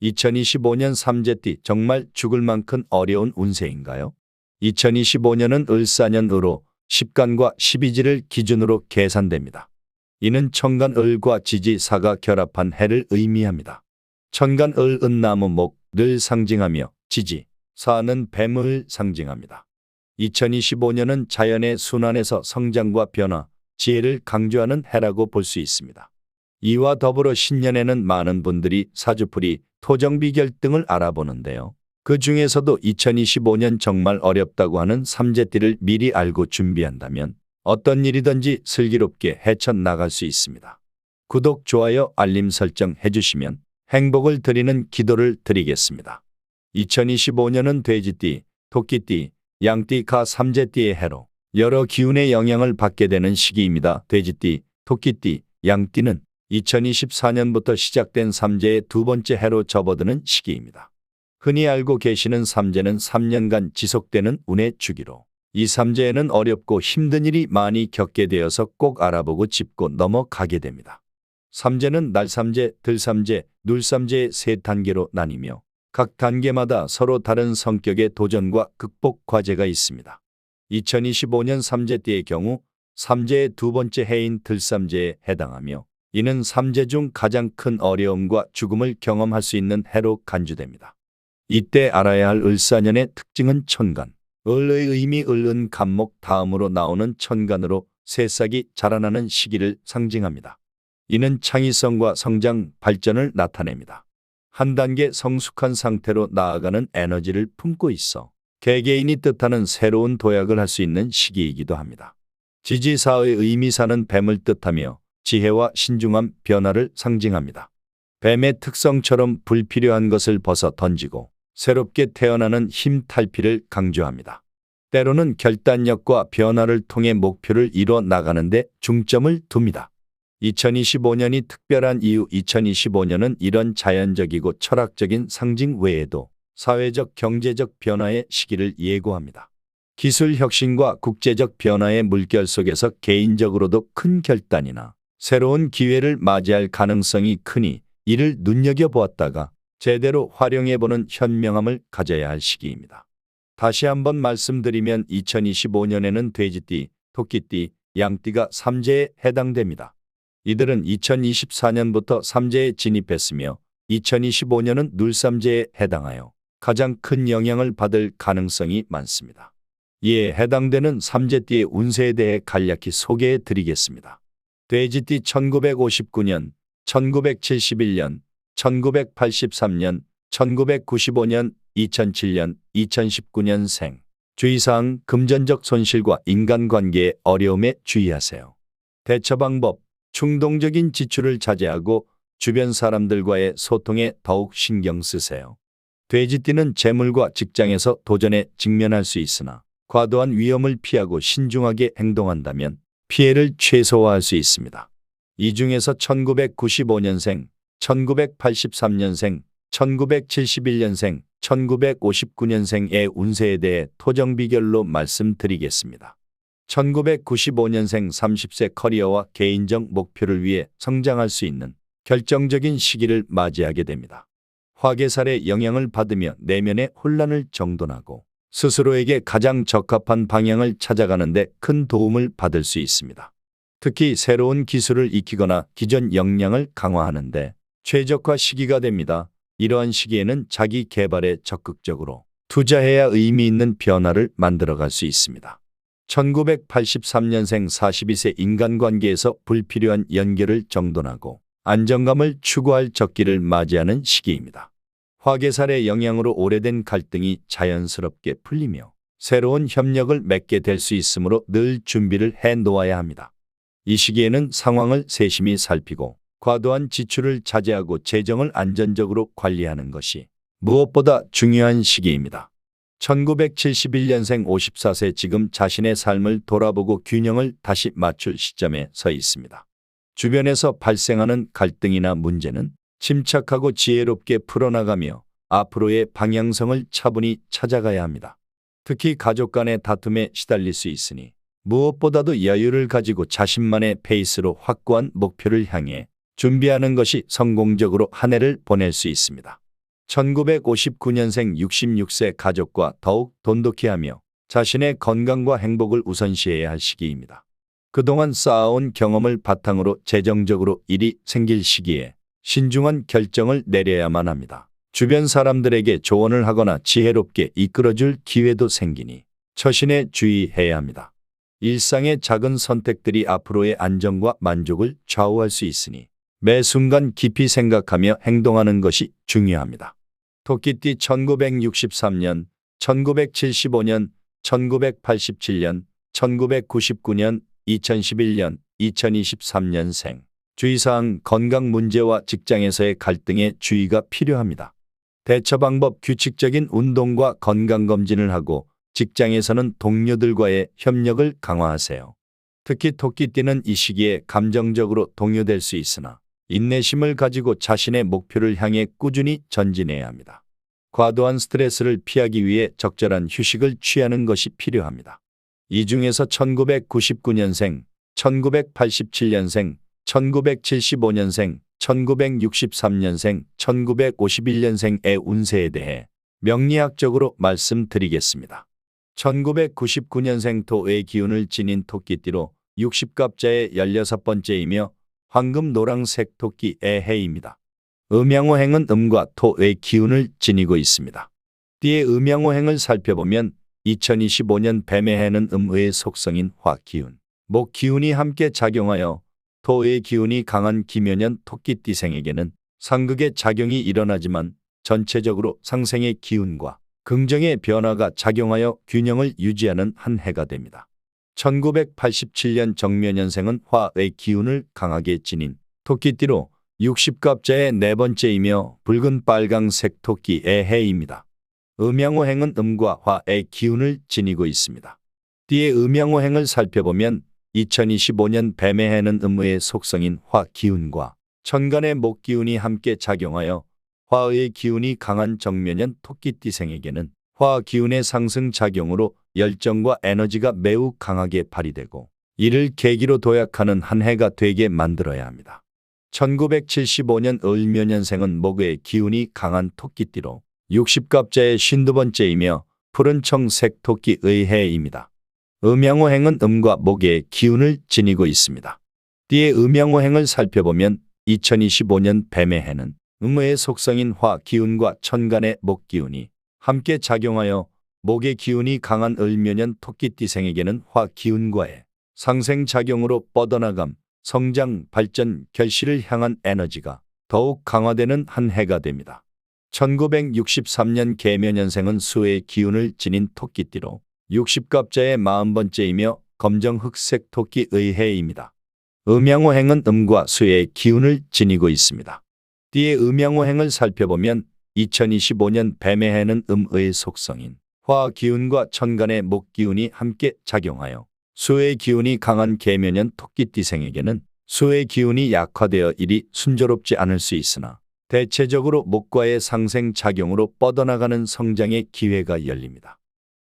2025년 삼재띠 정말 죽을 만큼 어려운 운세인가요? 2025년은 을사년으로 십간과 십이지를 기준으로 계산됩니다. 이는 천간을과 지지사가 결합한 해를 의미합니다. 천간을 은나무 목을 상징하며 지지사는 뱀을 상징합니다. 2025년은 자연의 순환에서 성장과 변화, 지혜를 강조하는 해라고 볼 수 있습니다. 이와 더불어 신년에는 많은 분들이 사주풀이, 토정비 결등을 알아보는데요. 그 중에서도 2025년 정말 어렵다고 하는 삼재띠를 미리 알고 준비한다면 어떤 일이든지 슬기롭게 헤쳐나갈 수 있습니다. 구독, 좋아요, 알림 설정 해주시면 행복을 드리는 기도를 드리겠습니다. 2025년은 돼지띠, 토끼띠, 양띠가 삼재띠의 해로 여러 기운의 영향을 받게 되는 시기입니다. 돼지띠, 토끼띠, 양띠는 2024년부터 시작된 삼재의 두 번째 해로 접어드는 시기입니다. 흔히 알고 계시는 삼재는 3년간 지속되는 운의 주기로 이 삼재에는 어렵고 힘든 일이 많이 겪게 되어서 꼭 알아보고 짚고 넘어가게 됩니다. 삼재는 날삼재, 들삼재, 눌삼재의 세 단계로 나뉘며 각 단계마다 서로 다른 성격의 도전과 극복 과제가 있습니다. 2025년 삼재띠의 경우 삼재의 두 번째 해인 들삼재에 해당하며 이는 삼재 중 가장 큰 어려움과 죽음을 경험할 수 있는 해로 간주됩니다. 이때 알아야 할 을사년의 특징은 천간, 을의 의미 을은 간목 다음으로 나오는 천간으로 새싹이 자라나는 시기를 상징합니다. 이는 창의성과 성장, 발전을 나타냅니다. 한 단계 성숙한 상태로 나아가는 에너지를 품고 있어 개개인이 뜻하는 새로운 도약을 할 수 있는 시기이기도 합니다. 지지사의 의미사는 뱀을 뜻하며 지혜와 신중함, 변화를 상징합니다. 뱀의 특성처럼 불필요한 것을 벗어 던지고 새롭게 태어나는 힘 탈피를 강조합니다. 때로는 결단력과 변화를 통해 목표를 이뤄 나가는데 중점을 둡니다. 2025년이 특별한 이유 2025년은 이런 자연적이고 철학적인 상징 외에도 사회적, 경제적 변화의 시기를 예고합니다. 기술 혁신과 국제적 변화의 물결 속에서 개인적으로도 큰 결단이나 새로운 기회를 맞이할 가능성이 크니 이를 눈여겨보았다가 제대로 활용해보는 현명함을 가져야 할 시기입니다. 다시 한번 말씀드리면 2025년에는 돼지띠, 토끼띠, 양띠가 삼재에 해당됩니다. 이들은 2024년부터 삼재에 진입했으며 2025년은 눌삼재에 해당하여 가장 큰 영향을 받을 가능성이 많습니다. 이에 해당되는 삼재띠의 운세에 대해 간략히 소개해 드리겠습니다. 돼지띠 1959년, 1971년, 1983년, 1995년, 2007년, 2019년생. 주의사항, 금전적 손실과 인간관계의 어려움에 주의하세요. 대처 방법, 충동적인 지출을 자제하고 주변 사람들과의 소통에 더욱 신경 쓰세요. 돼지띠는 재물과 직장에서 도전에 직면할 수 있으나 과도한 위험을 피하고 신중하게 행동한다면 피해를 최소화할 수 있습니다. 이 중에서 1995년생, 1983년생, 1971년생, 1959년생의 운세에 대해 토정비결로 말씀드리겠습니다. 1995년생 30세 커리어와 개인적 목표를 위해 성장할 수 있는 결정적인 시기를 맞이하게 됩니다. 화개살의 영향을 받으며 내면의 혼란을 정돈하고 스스로에게 가장 적합한 방향을 찾아가는 데 큰 도움을 받을 수 있습니다. 특히 새로운 기술을 익히거나 기존 역량을 강화하는 데 최적화 시기가 됩니다. 이러한 시기에는 자기 개발에 적극적으로 투자해야 의미 있는 변화를 만들어갈 수 있습니다. 1983년생 42세 인간관계에서 불필요한 연결을 정돈하고 안정감을 추구할 적기를 맞이하는 시기입니다. 화개살의 영향으로 오래된 갈등이 자연스럽게 풀리며 새로운 협력을 맺게 될 수 있으므로 늘 준비를 해 놓아야 합니다. 이 시기에는 상황을 세심히 살피고 과도한 지출을 자제하고 재정을 안전적으로 관리하는 것이 무엇보다 중요한 시기입니다. 1971년생 54세 지금 자신의 삶을 돌아보고 균형을 다시 맞출 시점에 서 있습니다. 주변에서 발생하는 갈등이나 문제는 침착하고 지혜롭게 풀어나가며 앞으로의 방향성을 차분히 찾아가야 합니다. 특히 가족 간의 다툼에 시달릴 수 있으니 무엇보다도 여유를 가지고 자신만의 페이스로 확고한 목표를 향해 준비하는 것이 성공적으로 한 해를 보낼 수 있습니다. 1959년생 66세 가족과 더욱 돈독히 하며 자신의 건강과 행복을 우선시해야 할 시기입니다. 그동안 쌓아온 경험을 바탕으로 재정적으로 일이 생길 시기에 신중한 결정을 내려야만 합니다. 주변 사람들에게 조언을 하거나 지혜롭게 이끌어줄 기회도 생기니 처신에 주의해야 합니다. 일상의 작은 선택들이 앞으로의 안정과 만족을 좌우할 수 있으니 매 순간 깊이 생각하며 행동하는 것이 중요합니다. 토끼띠 1963년, 1975년, 1987년, 1999년, 2011년, 2023년생. 주의사항 건강 문제와 직장에서의 갈등에 주의가 필요합니다. 대처 방법 규칙적인 운동과 건강검진을 하고 직장에서는 동료들과의 협력을 강화하세요. 특히 토끼띠는 이 시기에 감정적으로 동요될 수 있으나 인내심을 가지고 자신의 목표를 향해 꾸준히 전진해야 합니다. 과도한 스트레스를 피하기 위해 적절한 휴식을 취하는 것이 필요합니다. 이 중에서 1999년생, 1987년생, 1975년생, 1963년생, 1951년생의 운세에 대해 명리학적으로 말씀드리겠습니다. 1999년생 토의 기운을 지닌 토끼띠로 60갑자의 16번째이며 황금 노랑색 토끼의 해입니다. 음양호행은 음과 토의 기운을 지니고 있습니다. 띠의 음양호행을 살펴보면 2025년 뱀의 해는 음의 속성인 화 기운, 목 기운이 함께 작용하여 토의 기운이 강한 기묘년 토끼띠생에게는 상극의 작용이 일어나지만 전체적으로 상생의 기운과 긍정의 변화가 작용하여 균형을 유지하는 한 해가 됩니다. 1987년 정묘년생은 화의 기운을 강하게 지닌 토끼띠로 60갑자의 네 번째이며 붉은 빨강색 토끼의 해입니다. 음양호행은 음과 화의 기운을 지니고 있습니다. 띠의 음양호행을 살펴보면 2025년 뱀의 해는 음의 속성인 화 기운과 천간의 목 기운이 함께 작용하여 화의 기운이 강한 정묘년 토끼띠생에게는 화 기운의 상승 작용으로 열정과 에너지가 매우 강하게 발휘되고 이를 계기로 도약하는 한 해가 되게 만들어야 합니다. 1975년 을묘년생은 목의 기운이 강한 토끼띠로 60갑자의 52번째이며 푸른 청색 토끼의 해입니다. 음양호행은 음과 목의 기운을 지니고 있습니다. 띠의 음양호행을 살펴보면 2025년 뱀의 해는 음의 속성인 화 기운과 천간의 목 기운이 함께 작용하여 목의 기운이 강한 을묘년 토끼띠생에게는 화 기운과의 상생작용으로 뻗어나감, 성장, 발전, 결실을 향한 에너지가 더욱 강화되는 한 해가 됩니다. 1963년 개묘년생은 수의 기운을 지닌 토끼띠로 60갑자의 40번째이며 검정 흑색 토끼의 해입니다. 음양호행은 음과 수의 기운을 지니고 있습니다. 띠의 음양호행을 살펴보면 2025년 뱀의 해는 음의 속성인 화 기운과 천간의 목 기운이 함께 작용하여 수의 기운이 강한 개묘년 토끼띠생에게는 수의 기운이 약화되어 일이 순조롭지 않을 수 있으나 대체적으로 목과의 상생작용으로 뻗어나가는 성장의 기회가 열립니다.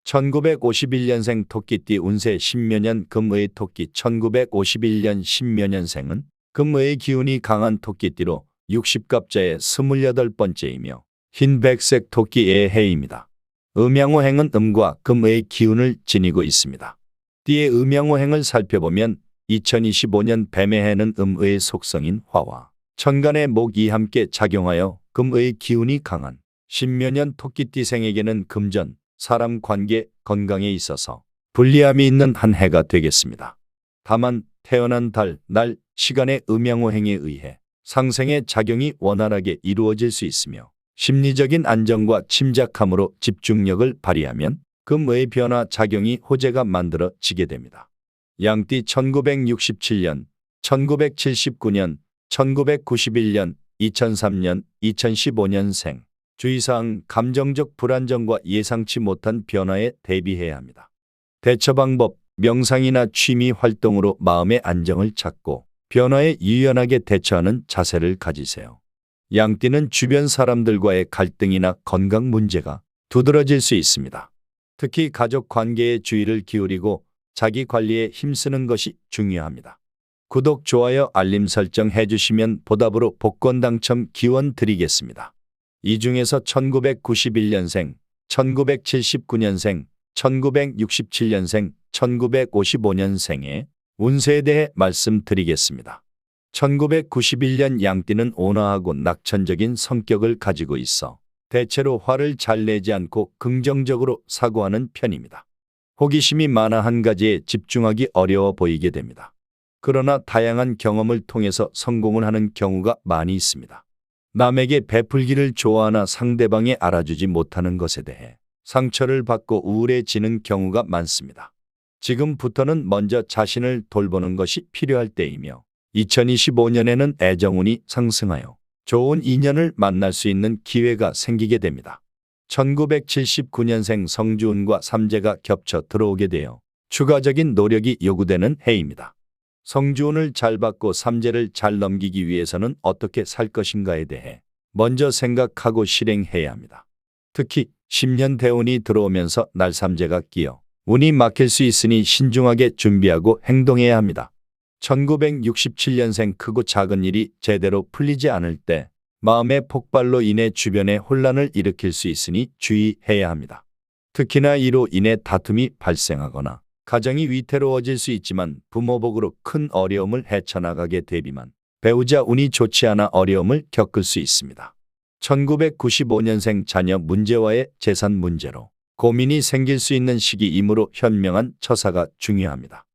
1951년생 토끼띠 운세 신묘년 금의 토끼 1951년 신묘년생은 금의 기운이 강한 토끼띠로 60갑자의 28번째이며 흰백색 토끼의 해입니다. 음양호행은 음과 금의 기운을 지니고 있습니다. 띠의 음양호행을 살펴보면 2025년 뱀의 해는 음의 속성인 화와 천간의 목이 함께 작용하여 금의 기운이 강한 신묘년 토끼띠생에게는 금전, 사람 관계, 건강에 있어서 불리함이 있는 한 해가 되겠습니다. 다만 태어난 달, 날, 시간의 음양호행에 의해 상생의 작용이 원활하게 이루어질 수 있으며 심리적인 안정과 침착함으로 집중력을 발휘하면 금의 변화 작용이 호재가 만들어지게 됩니다. 양띠 1967년, 1979년, 1991년, 2003년, 2015년생. 주의사항 감정적 불안정과 예상치 못한 변화에 대비해야 합니다. 대처 방법 명상이나 취미 활동으로 마음의 안정을 찾고 변화에 유연하게 대처하는 자세를 가지세요. 양띠는 주변 사람들과의 갈등이나 건강 문제가 두드러질 수 있습니다. 특히 가족 관계에 주의를 기울이고 자기 관리에 힘쓰는 것이 중요합니다. 구독, 좋아요, 알림 설정 해주시면 보답으로 복권 당첨 기원 드리겠습니다. 이 중에서 1991년생, 1979년생, 1967년생, 1955년생의 운세에 대해 말씀드리겠습니다. 1991년 양띠는 온화하고 낙천적인 성격을 가지고 있어 대체로 화를 잘 내지 않고 긍정적으로 사고하는 편입니다. 호기심이 많아 한 가지에 집중하기 어려워 보이게 됩니다. 그러나 다양한 경험을 통해서 성공을 하는 경우가 많이 있습니다. 남에게 베풀기를 좋아하나 상대방이 알아주지 못하는 것에 대해 상처를 받고 우울해지는 경우가 많습니다. 지금부터는 먼저 자신을 돌보는 것이 필요할 때이며 2025년에는 애정운이 상승하여 좋은 인연을 만날 수 있는 기회가 생기게 됩니다. 1979년생 성주운과 삼재가 겹쳐 들어오게 되어 추가적인 노력이 요구되는 해입니다. 성주운을 잘 받고 삼재를 잘 넘기기 위해서는 어떻게 살 것인가에 대해 먼저 생각하고 실행해야 합니다. 특히 10년 대운이 들어오면서 날삼재가 끼어 운이 막힐 수 있으니 신중하게 준비하고 행동해야 합니다. 1967년생 크고 작은 일이 제대로 풀리지 않을 때 마음의 폭발로 인해 주변에 혼란을 일으킬 수 있으니 주의해야 합니다. 특히나 이로 인해 다툼이 발생하거나 가정이 위태로워질 수 있지만 부모복으로 큰 어려움을 헤쳐나가게 되비만 배우자 운이 좋지 않아 어려움을 겪을 수 있습니다. 1995년생 자녀 문제와의 재산 문제로 고민이 생길 수 있는 시기이므로 현명한 처사가 중요합니다.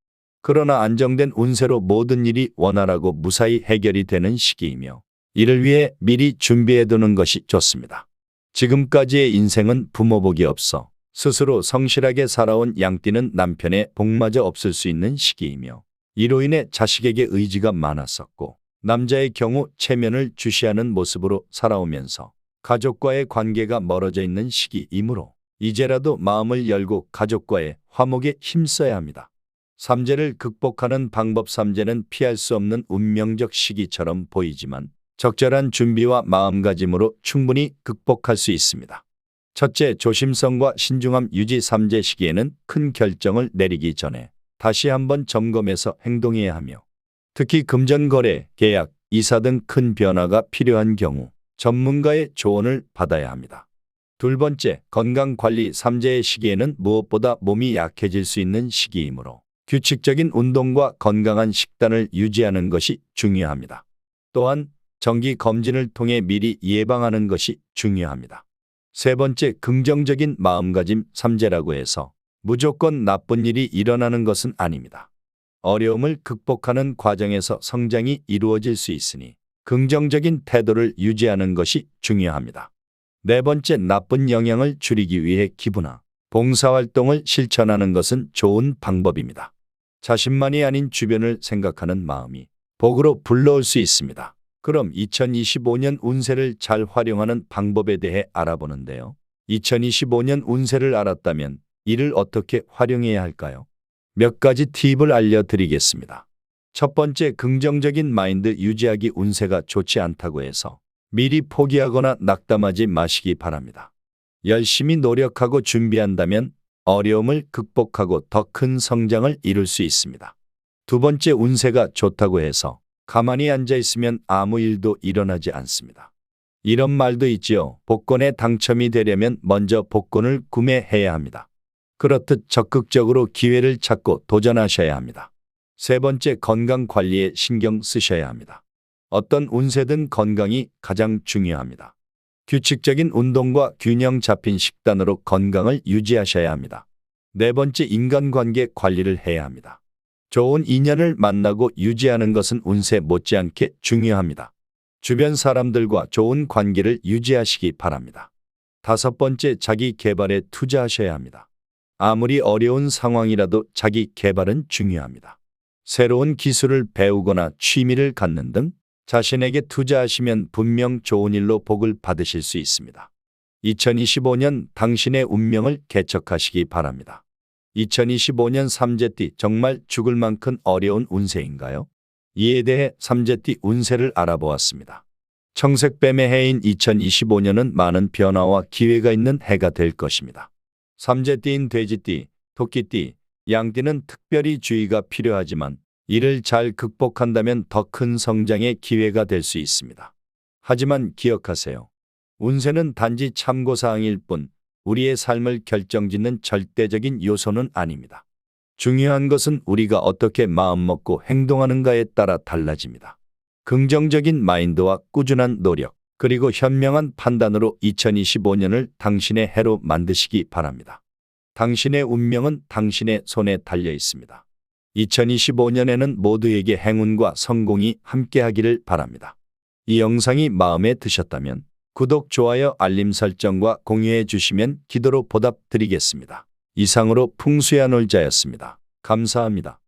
그러나 안정된 운세로 모든 일이 원활하고 무사히 해결이 되는 시기이며 이를 위해 미리 준비해두는 것이 좋습니다. 지금까지의 인생은 부모복이 없어 스스로 성실하게 살아온 양띠는 남편의 복마저 없을 수 있는 시기이며 이로 인해 자식에게 의지가 많았었고 남자의 경우 체면을 주시하는 모습으로 살아오면서 가족과의 관계가 멀어져 있는 시기이므로 이제라도 마음을 열고 가족과의 화목에 힘써야 합니다. 삼재를 극복하는 방법. 삼재는 피할 수 없는 운명적 시기처럼 보이지만 적절한 준비와 마음가짐으로 충분히 극복할 수 있습니다. 첫째, 조심성과 신중함 유지. 삼재 시기에는 큰 결정을 내리기 전에 다시 한번 점검해서 행동해야 하며 특히 금전거래, 계약, 이사 등 큰 변화가 필요한 경우 전문가의 조언을 받아야 합니다. 둘 번째, 건강관리. 삼재의 시기에는 무엇보다 몸이 약해질 수 있는 시기이므로 규칙적인 운동과 건강한 식단을 유지하는 것이 중요합니다. 또한 정기 검진을 통해 미리 예방하는 것이 중요합니다. 세 번째, 긍정적인 마음가짐. 삼재라고 해서 무조건 나쁜 일이 일어나는 것은 아닙니다. 어려움을 극복하는 과정에서 성장이 이루어질 수 있으니 긍정적인 태도를 유지하는 것이 중요합니다. 네 번째, 나쁜 영향을 줄이기 위해 기부나 봉사활동을 실천하는 것은 좋은 방법입니다. 자신만이 아닌 주변을 생각하는 마음이 복으로 불러올 수 있습니다. 그럼 2025년 운세를 잘 활용하는 방법에 대해 알아보는데요. 2025년 운세를 알았다면 이를 어떻게 활용해야 할까요? 몇 가지 팁을 알려드리겠습니다. 첫 번째, 긍정적인 마인드 유지하기. 운세가 좋지 않다고 해서 미리 포기하거나 낙담하지 마시기 바랍니다. 열심히 노력하고 준비한다면 어려움을 극복하고 더 큰 성장을 이룰 수 있습니다. 두 번째, 운세가 좋다고 해서 가만히 앉아 있으면 아무 일도 일어나지 않습니다. 이런 말도 있지요. 복권에 당첨이 되려면 먼저 복권을 구매해야 합니다. 그렇듯 적극적으로 기회를 찾고 도전하셔야 합니다. 세 번째, 건강 관리에 신경 쓰셔야 합니다. 어떤 운세든 건강이 가장 중요합니다. 규칙적인 운동과 균형 잡힌 식단으로 건강을 유지하셔야 합니다. 네 번째, 인간관계 관리를 해야 합니다. 좋은 인연을 만나고 유지하는 것은 운세 못지않게 중요합니다. 주변 사람들과 좋은 관계를 유지하시기 바랍니다. 다섯 번째, 자기 개발에 투자하셔야 합니다. 아무리 어려운 상황이라도 자기 개발은 중요합니다. 새로운 기술을 배우거나 취미를 갖는 등 자신에게 투자하시면 분명 좋은 일로 복을 받으실 수 있습니다. 2025년 당신의 운명을 개척하시기 바랍니다. 2025년 삼재띠 정말 죽을 만큼 어려운 운세인가요? 이에 대해 삼재띠 운세를 알아보았습니다. 청색뱀의 해인 2025년은 많은 변화와 기회가 있는 해가 될 것입니다. 삼재띠인 돼지띠, 토끼띠, 양띠는 특별히 주의가 필요하지만 이를 잘 극복한다면 더 큰 성장의 기회가 될 수 있습니다. 하지만 기억하세요. 운세는 단지 참고사항일 뿐 우리의 삶을 결정짓는 절대적인 요소는 아닙니다. 중요한 것은 우리가 어떻게 마음먹고 행동하는가에 따라 달라집니다. 긍정적인 마인드와 꾸준한 노력, 그리고 현명한 판단으로 2025년을 당신의 해로 만드시기 바랍니다. 당신의 운명은 당신의 손에 달려 있습니다. 2025년에는 모두에게 행운과 성공이 함께하기를 바랍니다. 이 영상이 마음에 드셨다면 구독, 좋아요, 알림 설정과 공유해 주시면 기도로 보답드리겠습니다. 이상으로 풍수야 놀자였습니다. 감사합니다.